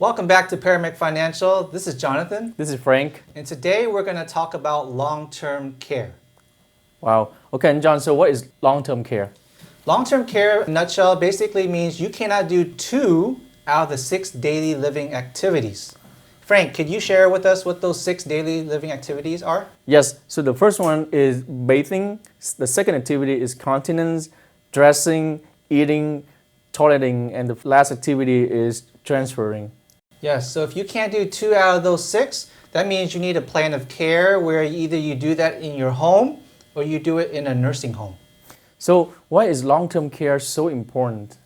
Welcome back to Paramec Financial. This is Jonathan, This is Frank. and today we're going to talk about long-term care. Wow. Okay, and John, so what is long-term care? Long-term care, in a nutshell, basically means you cannot do 2 out of the 6 daily living activities. Frank, could you share with us what those 6 daily living activities are? Yes, so the first one is bathing. The second activity is continence, dressing, eating, toileting, and the last activity is transferring. Yes, so if you can't do 2 out of those 6, that means you need a plan of care where either you do that in your home or you do it in a nursing home. So why is long-term care so important?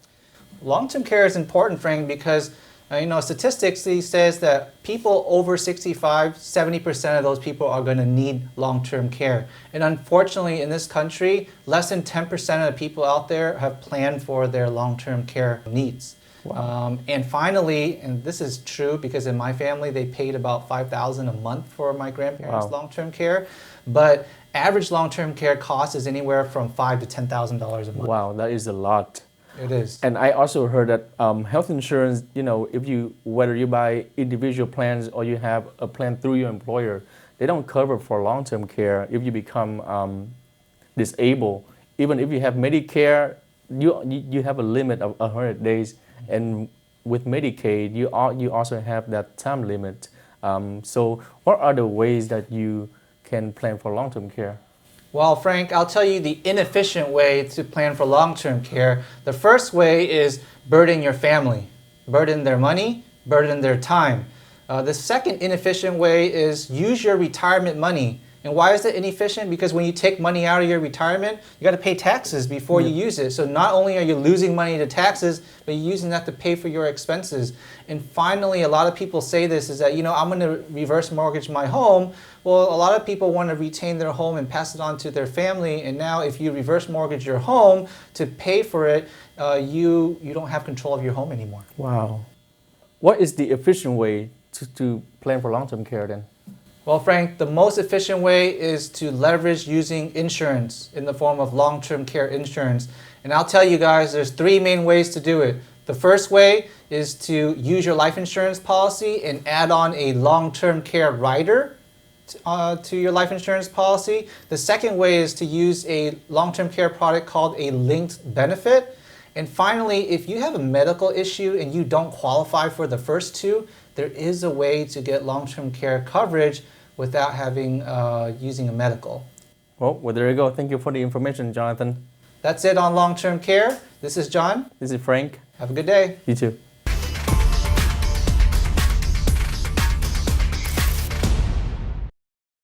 Long-term care is important, Frank, because statistics says that people over 65, 70% of those people are going to need long-term care. And unfortunately, in this country, less than 10% of the people out there have planned for their long-term care needs. Wow. And finally, and this is true because in my family, they paid about $5,000 a month for my grandparents' Wow. long-term care. But average long-term care cost is anywhere from $5,000 to $10,000 a month. Wow, that is a lot. It is. And I also heard that health insurance, whether you buy individual plans or you have a plan through your employer, they don't cover for long-term care if you become disabled. Even if you have Medicare, you have a limit of 100 days. And with Medicaid, you also have that time limit. So what are the ways that you can plan for long-term care? Well, Frank, I'll tell you the inefficient way to plan for long-term care. The first way is burden your family, burden their money, burden their time. The second inefficient way is use your retirement money. And why is it inefficient? Because when you take money out of your retirement, you got to pay taxes before you use it. So not only are you losing money to taxes, but you're using that to pay for your expenses. And finally, a lot of people say this is that, I'm going to reverse mortgage my home. Well, a lot of people want to retain their home and pass it on to their family. And now if you reverse mortgage your home to pay for it, you don't have control of your home anymore. Wow. What is the efficient way to plan for long-term care then? Well, Frank, the most efficient way is to leverage using insurance in the form of long-term care insurance. And I'll tell you guys, there's 3 main ways to do it. The first way is to use your life insurance policy and add on a long-term care rider to your life insurance policy. The second way is to use a long-term care product called a linked benefit. And finally, if you have a medical issue and you don't qualify for the first 2, there is a way to get long-term care coverage without having using a medical. Well, there you go. Thank you for the information, Jonathan. That's it on long-term care. This is John. This is Frank. Have a good day. You too.